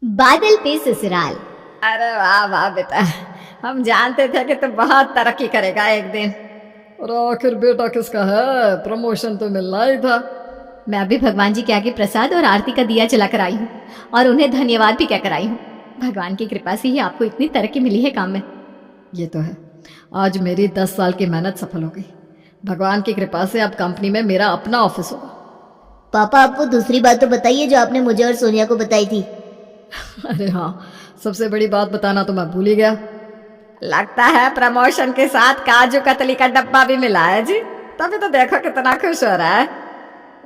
बादल पे ससुराल। अरे वाह वाह बेटा, हम जानते थे कि तू बहुत तरक्की करेगा एक दिन। और आखिर बेटा किसका है, प्रमोशन तो मिलना ही था। मैं अभी भगवान जी के आगे प्रसाद और आरती का दिया जलाकर आई हूँ और उन्हें धन्यवाद भी कहकर आई हूँ। भगवान की कृपा से ही आपको इतनी तरक्की मिली है काम में। ये तो है, आज मेरी 10 साल की मेहनत सफल हो गई। भगवान की कृपा से अब कंपनी में मेरा अपना ऑफिस होगा। पापा, आपको दूसरी बात तो बताइए जो आपने मुझे और सोनिया को बताई थी। अरे हाँ, सबसे बड़ी बात बताना तो मैं भूल ही गया। लगता है प्रमोशन के साथ काजू कतली का डब्बा भी मिला है जी, तभी तो देखो कितना खुश हो रहा है।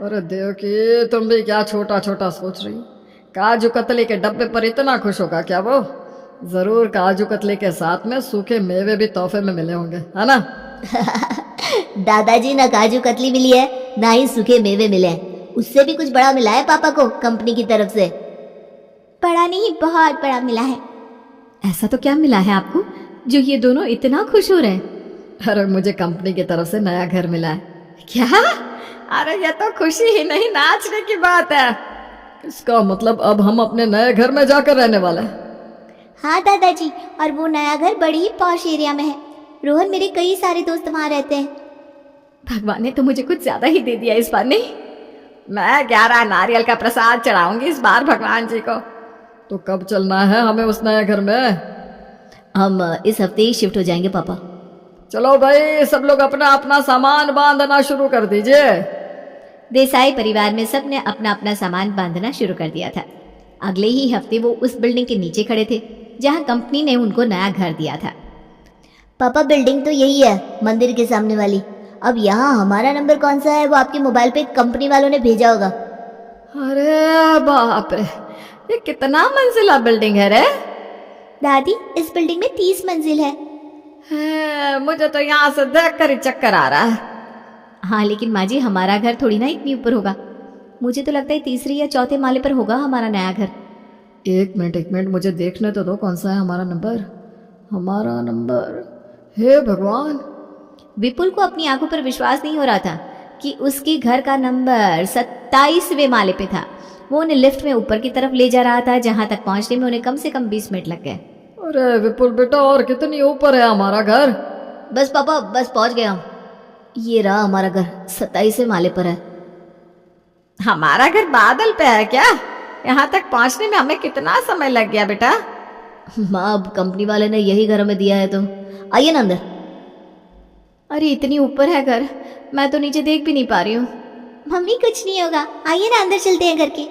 अरे देवकी, तुम भी क्या छोटा छोटा सोच रही हो। काजू कतली के डब्बे पर इतना खुश होगा क्या वो? जरूर काजू कतली के साथ में सूखे मेवे भी तोहफे में मिले होंगे, है ना? दादाजी, ना काजू कतली मिली है ना ही सूखे मेवे मिले हैं। उससे भी कुछ बड़ा मिला है पापा को कंपनी की तरफ से। बड़ा नहीं, बहुत बड़ा मिला है। ऐसा तो क्या मिला है आपको जो ये दोनों इतना खुश हो रहे हैं? अरे मुझे कंपनी की तरफ से नया घर मिला है। क्या? अरे ये तो खुशी ही नहीं, नाचने की बात है। इसका मतलब अब हम अपने नए घर में जाकर रहने वाले हैं। हाँ दादाजी, और वो नया घर बड़ी ही पॉश एरिया में है। रोहन, मेरे कई सारे दोस्त वहाँ रहते हैं। भगवान ने तो मुझे कुछ ज्यादा ही दे दिया इस बार। नहीं, मैं 11 नारियल का प्रसाद चढ़ाऊंगी इस बार भगवान जी को। तो कब चलना है हमें उस नए घर में? हम इस हफ्ते ही शिफ्ट हो जाएंगे पापा। चलो भाई, सब लोग अपना अपना सामान बांधना शुरू कर दीजिए। देसाई परिवार में सब ने अपना अपना सामान बांधना शुरू कर दिया था। अगले ही हफ्ते वो उस बिल्डिंग के नीचे खड़े थे जहां कंपनी ने उनको नया घर दिया था। पापा, बिल्डिंग तो यही है, मंदिर के सामने वाली। अब यहाँ हमारा नंबर कौन सा है वो आपके मोबाइल पे कंपनी वालों ने भेजा होगा। अरे बाप रे, ये कितना मंजिला बिल्डिंग है रे? दादी, इस बिल्डिंग में 30 मंजिल है। मुझे तो यहाँ से देख कर ही चक्कर आ रहा है। हाँ, लेकिन माँ जी, हमारा घर थोड़ी ना इतनी ऊपर होगा। मुझे तो लगता है तीसरे या चौथे माले पर होगा हमारा नया घर। एक मिनट, मुझे देखने तो दो कौन सा है हमारा नंबर। हमारा नंबर, हे भगवान। विपुल को अपनी आंखों पर विश्वास नहीं हो रहा था कि उसके घर का नंबर 27वें माले पे था। वो उन्हें लिफ्ट में ऊपर की तरफ ले जा रहा था, जहां तक पहुंचने में उन्हें कम से कम 20 मिनट लग गए। अरे विपुल बेटा, और कितनी ऊपर है हमारा घर? बस पापा, बस पहुंच गए हम। ये रहा हमारा घर, 27वें माले पर है। हमारा घर बादल पे है क्या? यहाँ तक पहुँचने में हमें कितना समय लग गया बेटा? माँ, अब कंपनी वाले ने यही घर हमें दिया है तो आइए ना अंदर। अरे इतनी ऊपर है घर, मैं तो नीचे देख भी नहीं पा रही हूँ। मम्मी, कुछ नहीं होगा, आइए ना अंदर चलते हैं घर के।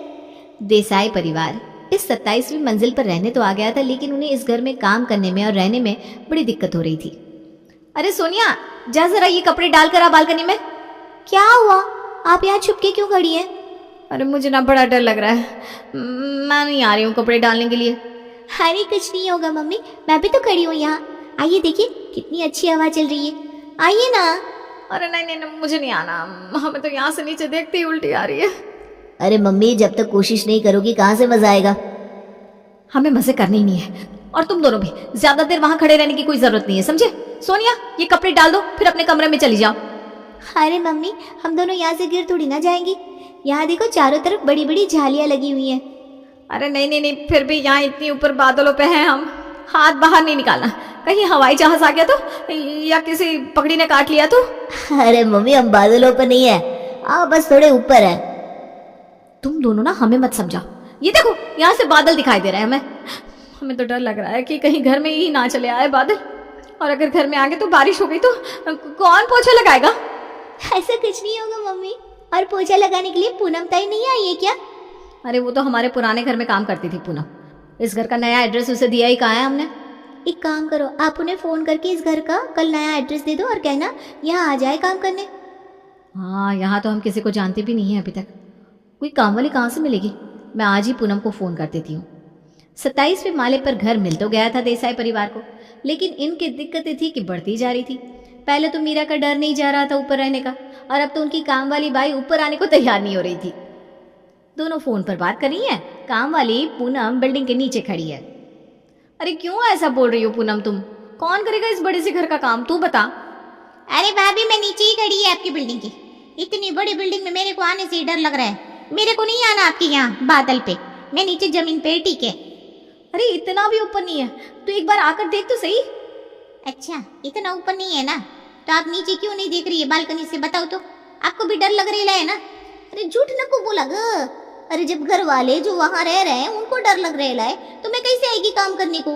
देसाई परिवार इस 27वीं मंजिल पर रहने तो आ गया था, लेकिन उन्हें इस घर में काम करने में और रहने में बड़ी दिक्कत हो रही थी। अरे सोनिया, जा जरा ये कपड़े डालकर आ बालकनी में। क्या हुआ? आप यहाँ छुप के क्यों खड़ी हैं? अरे मुझे ना बड़ा डर लग रहा है, मैं नहीं आ रही हूँ कपड़े डालने के लिए। अरे कुछ नहीं होगा मम्मी, मैं भी तो खड़ी हूँ यहाँ। आइए, देखिए कितनी अच्छी हवा चल रही है। आइए ना। अरे नहीं, मुझे नहीं आना, हमें तो यहाँ से नीचे देखते ही उल्टी आ रही है। अरे मम्मी, जब तक कोशिश नहीं करोगी कहाँ से मजा आएगा? हमें मजे करने ही नहीं है, और तुम दोनों भी ज्यादा देर वहां खड़े रहने की कोई जरूरत नहीं है, समझे? सोनिया, ये कपड़े डाल दो, फिर अपने कमरे में चली जाओ। अरे मम्मी, हम दोनों यहाँ से गिर थोड़ी ना जाएंगी। यहाँ देखो, चारों तरफ बड़ी बड़ी झालियाँ लगी हुई हैं। अरे नहीं, फिर भी यहाँ इतनी ऊपर बादलों पे हैं हम, हाथ बाहर नहीं निकालना। कहीं हवाई जहाज आ गया तो, या किसी पकड़ी ने काट लिया तो? अरे मम्मी, हम बादलों पर नहीं है, आप बस थोड़े ऊपर है। तुम दोनों ना हमें मत समझाओ। ये देखो, यहाँ से बादल दिखाई दे रहे हैं हमें तो डर लग रहा है कि कहीं घर में ही ना चले आए बादल, और अगर घर में आ गए तो बारिश हो गई तो कौन पोछा लगाएगा? ऐसा कुछ नहीं होगा मम्मी। और पोछा लगाने के लिए पूनम ताई नहीं आई है क्या? अरे वो तो हमारे पुराने घर में काम करती थी पूनम। इस घर का नया एड्रेस उसे दिया ही कहाँ है हमने। एक काम करो, आप उन्हें फोन करके इस घर का कल नया एड्रेस दे दो और कहना यहाँ आ जाए काम करने। हाँ, यहाँ तो हम किसी को जानते भी नहीं है अभी तक। कोई काम वाली कहाँ से मिलेगी? मैं आज ही पूनम को फोन कर देती हूँ। 27वें माले पर घर मिल तो गया था देसाई परिवार को, लेकिन इनकी दिक्कतें थी कि बढ़ती जा रही थी। पहले तो मीरा का डर नहीं जा रहा था ऊपर रहने का, और अब तो उनकी काम वाली बाई ऊपर आने को तैयार नहीं हो रही थी। दोनों फोन पर बात कर रही हैं, काम वाली पूनम बिल्डिंग के नीचे खड़ी है। अरे क्यों ऐसा बोल रही हो पूनम तुम? कौन करेगा इस बड़े से घर का काम, तू बता। अरे भाभी, मैं नीचे ही खड़ी है आपकी बिल्डिंग की। इतनी बड़ी बिल्डिंग में मेरे को आने से डर लग रहा है। मेरे को नहीं आना आपके यहाँ बादल पे, मैं नीचे जमीन पे ठीक है। अरे इतना भी ऊपर नहीं है, तू एक बार आकर देख तो सही। अच्छा इतना ऊपर नहीं है ना, तो आप नीचे क्यों नहीं देख रही है बालकनी से, बताओ तो। आपको भी डर लग रही है ना? अरे झूठ न को बोला ग। अरे जब घर वाले जो वहाँ रह रहे हैं उनको डर लग रहा है, तो मैं कैसे आएगी काम करने को?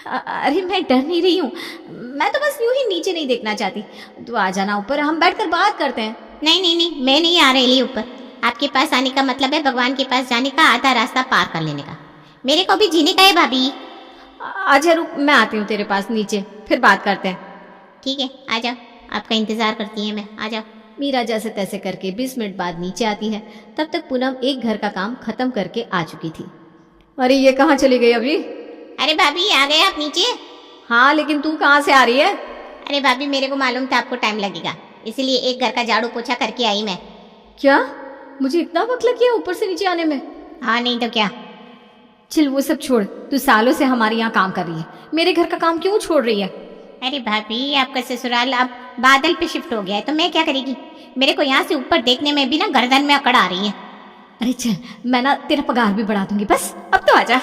अरे मैं डर नहीं रही हूँ, मैं तो बस यूं ही नीचे नहीं देखना चाहती। तू आ जाना ऊपर, हम बैठकर बात करते हैं। नहीं नहीं नहीं, मैं नहीं आ रही ऊपर। आपके पास आने का मतलब है भगवान के पास जाने का आधा रास्ता पार कर लेने का। मेरे को भी जीने का है भाभी। अच्छा रुक, मैं आती हूँ तेरे पास नीचे, फिर बात करते हैं। ठीक है आ जाओ, आपका इंतजार करती है मैं, आ जाओ। मीरा जैसे तैसे करके 20 मिनट बाद नीचे आती है। तब तक पूनम एक घर का काम खत्म करके आ चुकी थी। अरे ये कहाँ चली गई अभी? अरे भाभी आ गए आप नीचे? हाँ लेकिन तू कहाँ से आ रही है? अरे भाभी मेरे को मालूम था आपको टाइम लगेगा, इसीलिए एक घर का झाड़ू पोछा करके आई मैं। क्या मुझे इतना वक्त लग गया ऊपर से नीचे आने में? हाँ नहीं तो क्या। चल वो सब छोड़, तू सालों से हमारे यहाँ काम कर रही है, मेरे घर का काम क्यों छोड़ रही है? अरे भाभी आपका ससुराल अब बादल पे शिफ्ट हो गया है, तो मैं क्या करेगी। मेरे को यहाँ से ऊपर देखने में भी ना गर्दन में अकड़ आ रही है। अरे चल मैं ना तेरा पगार भी बढ़ा दूंगी, बस अब तो आजा।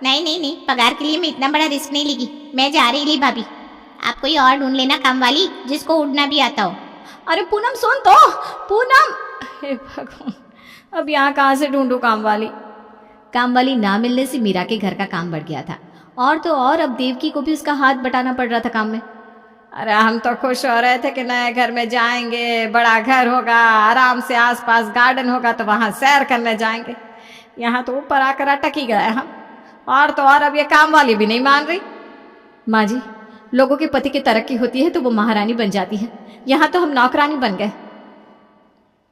नहीं नहीं नहीं, पगार के लिए मैं इतना बड़ा रिस्क नहीं लेगी, मैं जा रही ली भाभी। आप कोई और ढूंढ लेना काम वाली जिसको उड़ना भी आता हो। अरे पूनम सुन तो, पूनम। हे भगवान, अब यहाँ कहाँ से ढूंढूं काम वाली? काम वाली ना मिलने से मीरा के घर का काम बढ़ गया था, और तो और अब देवकी को भी उसका हाथ बटाना पड़ रहा था काम में। अरे हम तो खुश हो रहे थे कि नए घर में जाएंगे, बड़ा घर होगा, आराम से आसपास गार्डन होगा तो वहाँ सैर करने जाएंगे। यहाँ तो ऊपर आकर अटक ही गए हम, और तो और अब ये काम वाली भी नहीं मान रही। माँ जी, लोगों के पति की तरक्की होती है तो वो महारानी बन जाती है, यहाँ तो हम नौकरानी बन गए।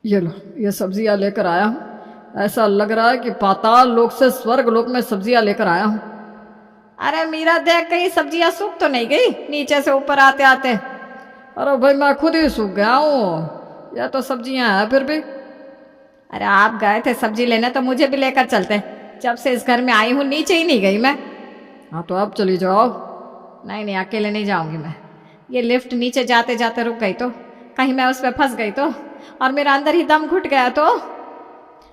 ये लो, ये सब्जियां लेकर आया हूँ। ऐसा लग रहा है कि पाताल लोक से स्वर्ग लोक में सब्जियां लेकर आया हूँ। अरे मीरा देख, कहीं सब्जियां सूख तो नहीं गई नीचे से ऊपर आते आते? अरे भाई मैं खुद ही सूख गया हूँ, यह तो सब्जियां हैं फिर भी। अरे आप गए थे सब्जी लेने तो मुझे भी लेकर चलते, जब से इस घर में आई हूँ नीचे ही नहीं गई मैं। हाँ तो आप चली जाओ। नहीं नहीं, अकेले नहीं जाऊंगी मैं। ये लिफ्ट नीचे जाते जाते रुक गई तो, कहीं मैं उस पर फंस गई तो, और मेरा अंदर ही दम घुट गया तो।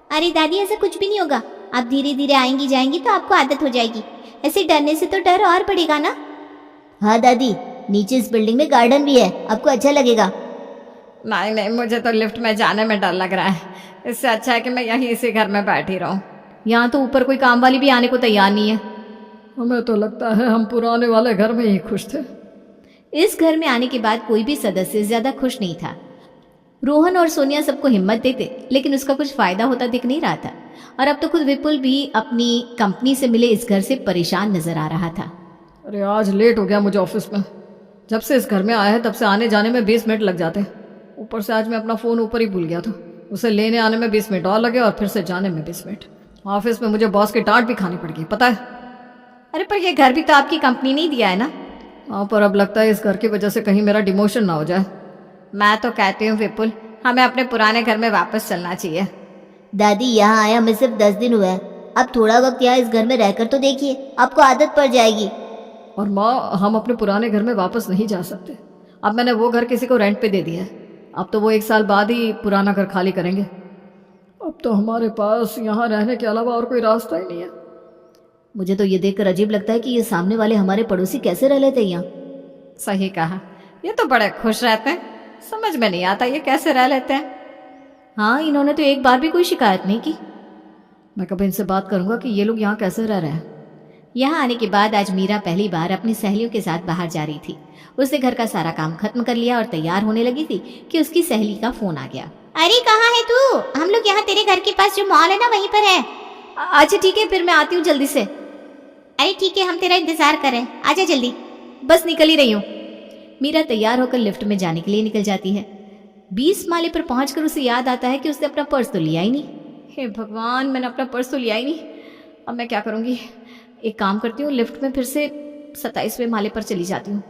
अरे दादी ऐसा कुछ भी नहीं होगा, आप धीरे धीरे आएंगी जाएंगी तो आपको आदत हो जाएगी। ऐसे डरने से तो डर और बढ़ेगा ना। हाँ दादी, नीचे इस बिल्डिंग में गार्डन भी है, आपको अच्छा लगेगा। नहीं नहीं, मुझे तो लिफ्ट में जाने में डर लग रहा है, इससे अच्छा है कि मैं यहीं इसी घर में बैठी रहूं। यहाँ तो ऊपर कोई काम वाली भी आने को तैयार नहीं है। हमें तो लगता है हम पुराने वाले घर में ही खुश थे। इस घर में आने के बाद कोई भी सदस्य ज्यादा खुश नहीं था। रोहन और सोनिया सबको हिम्मत देते, लेकिन उसका कुछ फायदा होता दिख नहीं रहा था, और अब तो खुद विपुल भी अपनी कंपनी से मिले इस घर से परेशान नजर आ रहा था। अरे आज लेट हो गया मुझे ऑफिस में, जब से इस घर में आया है तब से आने जाने में 20 मिनट लग जाते हैं। ऊपर से आज मैं अपना फ़ोन ऊपर ही भूल गया था, उसे लेने आने में 20 मिनट और लगे और फिर से जाने में 20 मिनट। ऑफिस में मुझे बॉस की डांट भी खानी पड़ गई, पता है। अरे पर ये घर भी तो आपकी कंपनी नहीं दिया है ना। हाँ, पर अब लगता है इस घर की वजह से कहीं मेरा डिमोशन ना हो जाए। मैं तो कहती हूँ विपुल, हमें अपने पुराने घर में वापस चलना चाहिए। दादी यहाँ आया हमें सिर्फ 10 दिन हुआ है, अब थोड़ा वक्त यहाँ इस घर में रहकर तो देखिए, आपको आदत पड़ जाएगी। और माँ, हम अपने पुराने घर में वापस नहीं जा सकते। अब मैंने वो घर किसी को रेंट पे दे दिया है, अब तो वो 1 साल बाद ही पुराना घर खाली करेंगे। अब तो हमारे पास यहाँ रहने के अलावा और कोई रास्ता ही नहीं है। मुझे तो ये देखकर अजीब लगता है कि ये सामने वाले हमारे पड़ोसी कैसे रह लेते हैं यहाँ। सही कहा, ये तो बड़े खुश रहते हैं, समझ में नहीं आता ये कैसे रह लेते हैं। हाँ, इन्होंने तो एक बार भी कोई शिकायत नहीं की। मैं कभी इनसे बात करूंगा कि ये लोग यहाँ कैसे रह रहे हैं। यहाँ आने के बाद आज मीरा पहली बार अपनी सहेलियों के साथ बाहर जा रही थी। उसने घर का सारा काम खत्म कर लिया और तैयार होने लगी थी कि उसकी सहेली का फोन आ गया। अरे कहाँ है तू? हम लोग यहाँ तेरे घर के पास जो मॉल है ना वहीं पर है। अच्छा ठीक है, फिर मैं आती हूँ जल्दी से। अरे ठीक है, हम तेरा इंतजार कर रहे हैं, आजा जल्दी। बस निकल ही रही हूँ। मीरा तैयार होकर लिफ्ट में जाने के लिए निकल जाती है। 20 माले पर पहुंचकर उसे याद आता है कि उसने अपना पर्स तो लिया ही नहीं। हे भगवान, मैंने अपना पर्स तो लिया ही नहीं, अब मैं क्या करूँगी। एक काम करती हूँ, लिफ्ट में फिर से 27वें माले पर चली जाती हूँ।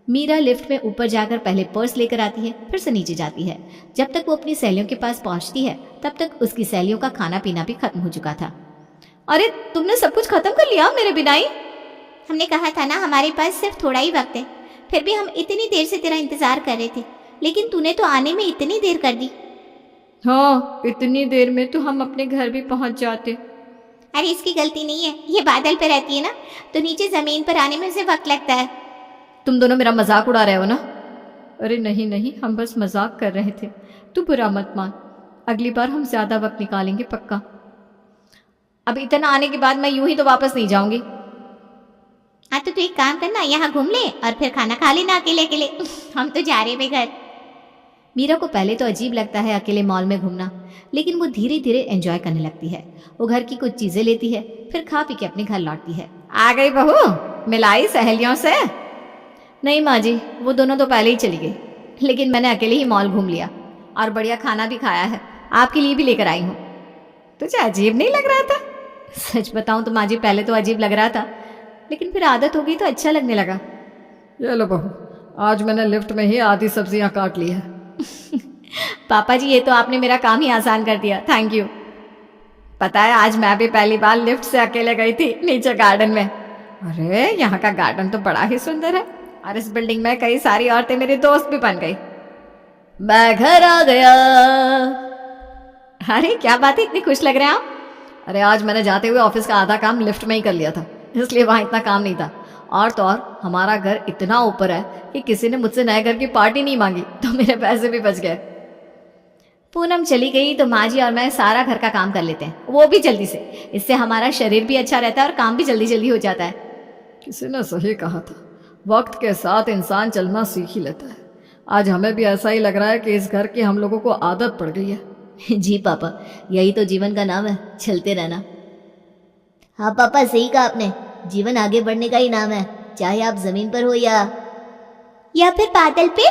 मीरा लिफ्ट में ऊपर जाकर पहले पर्स लेकर आती है, फिर से नीचे जाती है। जब तक वो अपनी सहेलियों के पास पहुंचती है तब तक उसकी सहेलियों का खाना पीना भी खत्म हो चुका था। अरे तुमने सब कुछ खत्म कर लिया मेरे बिना ही? हमने कहा था ना हमारे पास सिर्फ थोड़ा ही वक्त है, फिर भी हम इतनी देर से तेरा इंतजार कर रहे थे, लेकिन तूने तो आने में इतनी देर कर दी। हाँ, इतनी देर में तो हम अपने घर भी पहुंच जाते। अरे इसकी गलती नहीं है, ये बादल पे रहती है ना, तो नीचे जमीन पर आने में उसे वक्त लगता है। तुम दोनों मेरा मजाक उड़ा रहे हो ना? अरे नहीं नहीं, हम बस मजाक कर रहे थे, तू बुरा मत मान। अगली बार हम ज्यादा वक्त निकालेंगे पक्का। अब इतना आने के बाद मैं यूं ही तो वापस नहीं जाऊंगी। हाँ तो तू एक काम करना, यहाँ घूम ले और फिर खाना खा लेना अकेले अकेले। हम तो जा रहे हैं घर। मीरा को पहले तो अजीब लगता है अकेले मॉल में घूमना, लेकिन वो धीरे धीरे एंजॉय करने लगती है। वो घर की कुछ चीजें लेती है, फिर खा पी के अपने घर लौटती है। आ गई बहू, मिलाई सहेलियों से? नहीं माँ जी, वो दोनों तो पहले ही चली गई, लेकिन मैंने अकेले ही मॉल घूम लिया और बढ़िया खाना भी खाया है, आपके लिए भी लेकर आई हूँ। तुझे अजीब नहीं लग रहा था? सच बताऊं तो माँ जी पहले तो अजीब लग रहा था, लेकिन फिर आदत हो गई तो अच्छा लगने लगा। ये लो बहू, आज मैंने लिफ्ट में ही आधी सब्जियां काट ली है। पापा जी ये तो आपने मेरा काम ही आसान कर दिया, थैंक यू। पता है आज मैं भी पहली बार लिफ्ट से अकेले गई थी नीचे गार्डन में। अरे यहाँ का गार्डन तो बड़ा ही सुंदर है, और इस बिल्डिंग में कई सारी औरतें मेरी दोस्त भी बन गई। मैं घर आ गया। अरे क्या बात है, इतनी खुश लग रहे हैं आप? अरे आज मैंने जाते हुए ऑफिस का आधा काम लिफ्ट में ही कर लिया था, इसलिए वहां इतना काम नहीं था। और तो और हमारा घर इतना ऊपर है कि किसी ने मुझसे नए घर की पार्टी नहीं मांगी, तो मेरे पैसे भी बच गए। पूनम चली गई तो माँ जी और मैं सारा घर का काम कर लेते हैं, वो भी जल्दी से। इससे हमारा शरीर भी अच्छा रहता है और काम भी जल्दी जल्दी हो जाता है। किसी ने सही कहा था, वक्त के साथ इंसान चलना सीख ही लेता है। आज हमें भी ऐसा ही लग रहा है कि इस घर की हम लोगों को आदत पड़ गई है। जी पापा, यही तो जीवन का नाम है, चलते रहना। हाँ पापा सही कहा आपने, जीवन आगे बढ़ने का ही नाम है, चाहे आप जमीन पर हो या फिर बादल पे।